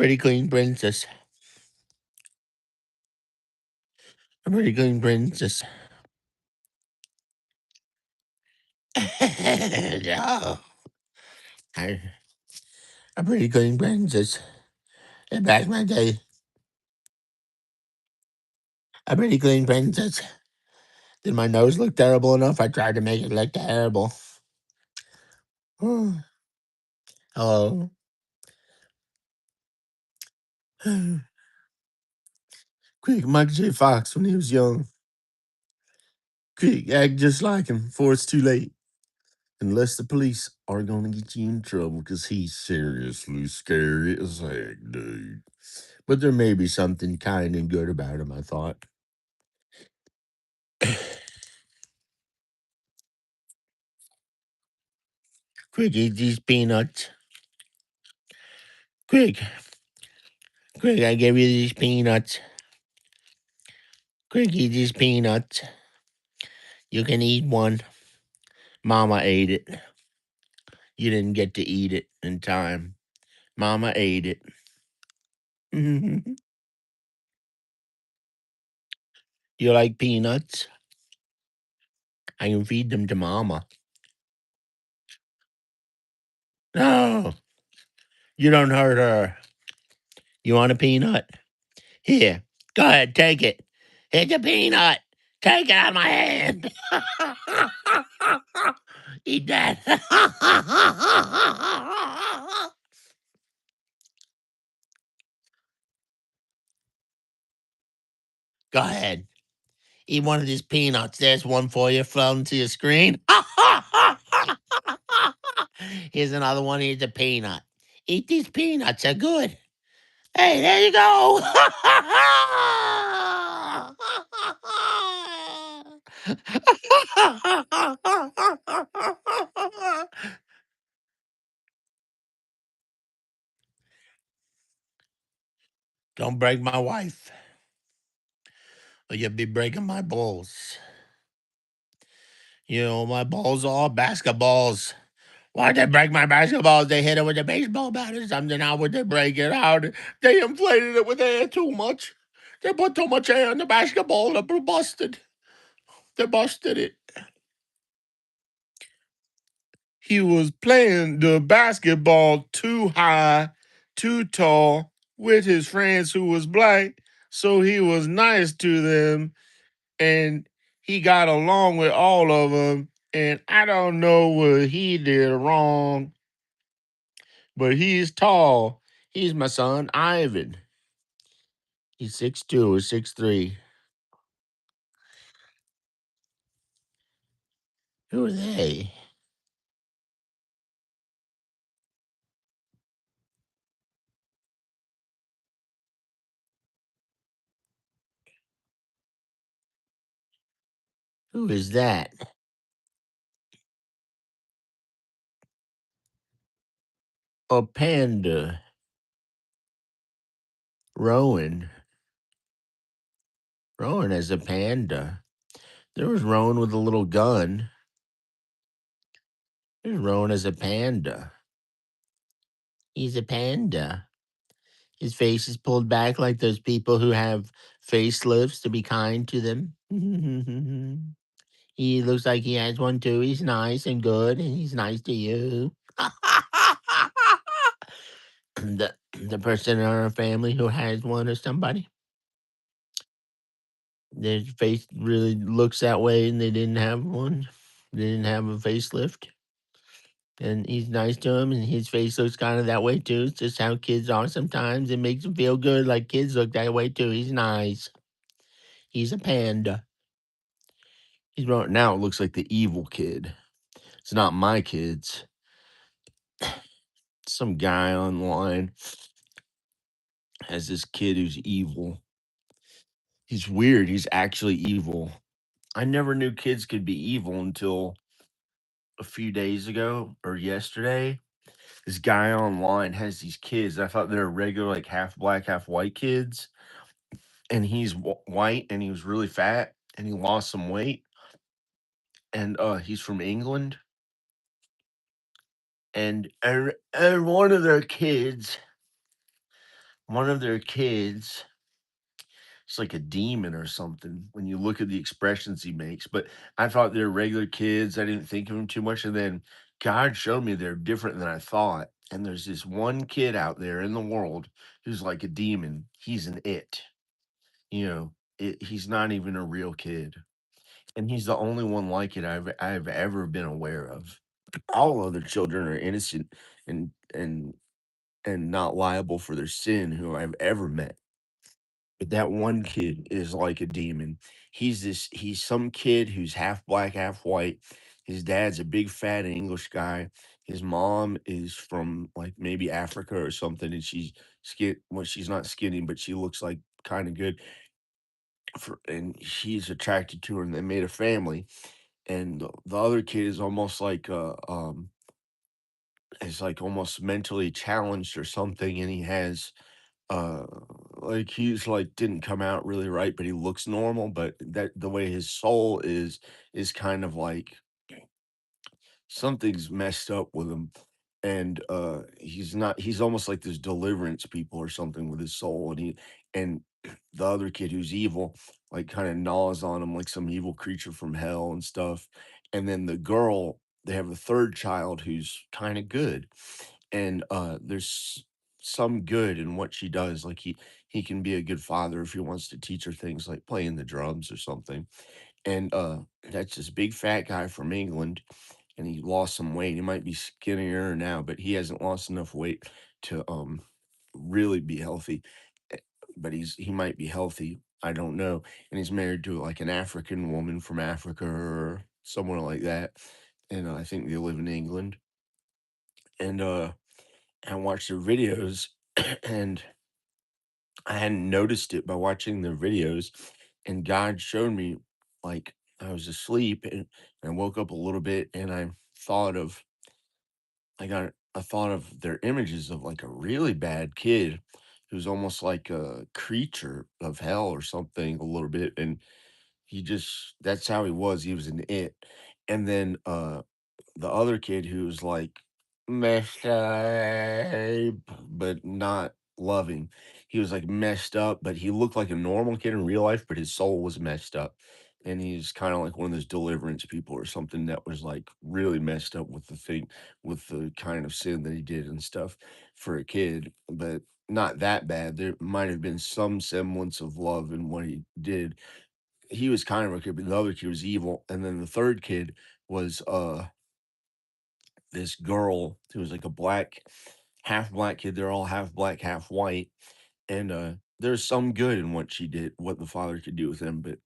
pretty clean princess. A pretty clean princess. No. I, a pretty clean princess. And back in my day, a pretty clean princess. Did my nose look terrible enough? I tried to make it look terrible. Hello. Quick, Michael J. Fox when he was young. Quick, act just like him before it's too late. Unless the police are gonna get you in trouble because he's seriously scary as heck, dude. But there may be something kind and good about him, I thought. Quick, eat these peanuts. Quick, quick, I gave you these peanuts. Quick, eat these peanuts. You can eat one. Mama ate it. You didn't get to eat it in time. Mama ate it. You like peanuts? I can feed them to Mama. No, you don't hurt her. You want a peanut? Here, go ahead, take it. It's a peanut. Take it out of my hand. Eat that. Go ahead. Eat one of these peanuts. There's one for you. Fell into your screen. Here's another one. Here's a peanut. Eat these peanuts. They're good. Hey, there you go. Don't break my wife, or you'll be breaking my balls. You know, my balls are all basketballs. Why'd they break my basketballs? They hit it with a baseball bat or something. How would they break it out? They inflated it with air too much. They put too much air in the basketball. It busted. They busted it. He was playing the basketball too high, too tall with his friends who was black. So he was nice to them and he got along with all of them. And I don't know what he did wrong, but he's tall. He's my son, Ivan. He's 6'2" or 6'3". Who are they? Who is that? A panda. Rowan. Rowan is a panda. There was Rowan with a little gun. There's Rowan as a panda. He's a panda. His face is pulled back like those people who have facelifts to be kind to them. He looks like he has one too. He's nice and good, and he's nice to you. The person in our family who has one or somebody, their face really looks that way, and they didn't have one. They didn't have a facelift, and he's nice to him, and his face looks kind of that way too. It's just how kids are sometimes. It makes them feel good, like kids look that way too. He's nice. He's a panda. Now it looks like the evil kid. It's not my kids. Some guy online has this kid who's evil. He's weird. He's actually evil. I never knew kids could be evil until a few days ago or yesterday. This guy online has these kids. I thought they were regular, like half black, half white kids. And he's white and he was really fat and he lost some weight. And he's from England. And one of their kids one of their kids, it's like a demon or something when you look at the expressions he makes. But I thought they're regular kids. I didn't think of them too much. And then God showed me they're different than I thought. And there's this one kid out there in the world who's like a demon. He's an it. You know, he's not even a real kid. And he's the only one like it I've ever been aware of. All other children are innocent and and not liable for their sin who I've ever met. But that one kid is like a demon. He's some kid who's half black, half white. His dad's a big fat English guy. His mom is from like maybe Africa or something, and she's not skinny, but she looks like kind of good and he's attracted to her and they made a family. And the other kid is almost like is like almost mentally challenged or something, and he has uh like he's like didn't come out really right, but he looks normal, but that the way his soul is kind of like something's messed up with him. And he's almost like this deliverance people or something with his soul. And the other kid who's evil like kind of gnaws on him like some evil creature from hell and stuff. And then the girl, they have a third child who's kind of good. And there's some good in what she does. Like he can be a good father if he wants to teach her things like playing the drums or something. And that's this big fat guy from England, and he lost some weight. He might be skinnier now, but he hasn't lost enough weight to really be healthy. Eh, But he might be healthy. I don't know. And he's married to like an African woman from Africa or somewhere like that. And I think they live in England. And I watched their videos and I hadn't noticed it by watching their videos. And God showed me like I was asleep and I woke up a little bit and thought of I thought of their images of like a really bad kid who's almost like a creature of hell or something a little bit. And he just that's how he was. He was an it. And then the other kid who was like messed up, but not loving. He was like messed up, but he looked like a normal kid in real life, but his soul was messed up. And he's kind of like one of those deliverance people or something that was like really messed up with with the kind of sin that he did and stuff for a kid, but not that bad. There might have been some semblance of love in what he did. He was kind of a kid, but the other kid was evil. And then the third kid was this girl who was like a half black kid. They're all half black, half white. And there's some good in what she did, what the father could do with him. But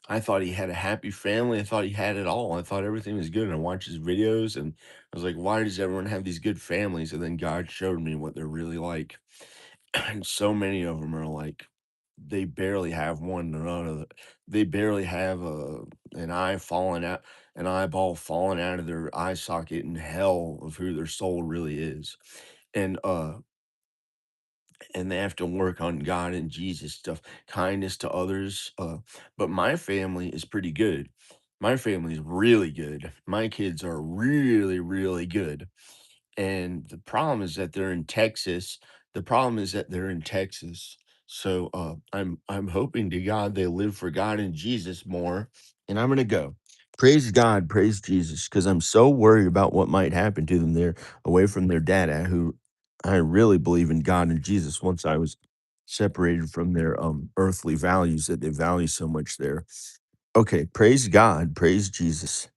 I thought he had a happy family. I thought he had it all. I thought everything was good. And I watched his videos and I was like, why does everyone have these good families? And then God showed me what they're really like. And so many of them are like, they barely have one another. They barely have an eye falling out, an eyeball falling out of their eye socket in hell of who their soul really is. And and they have to work on God and Jesus stuff, kindness to others. But my family is pretty good. My family is really good. My kids are really, really good. And the problem is that they're in Texas. The problem is that they're in Texas. So I'm hoping to God they live for God and Jesus more. And I'm gonna go. Praise God, praise Jesus, because I'm so worried about what might happen to them there away from their dada, who I really believe in God and Jesus once I was separated from their earthly values that they value so much there. Okay, praise God, praise Jesus.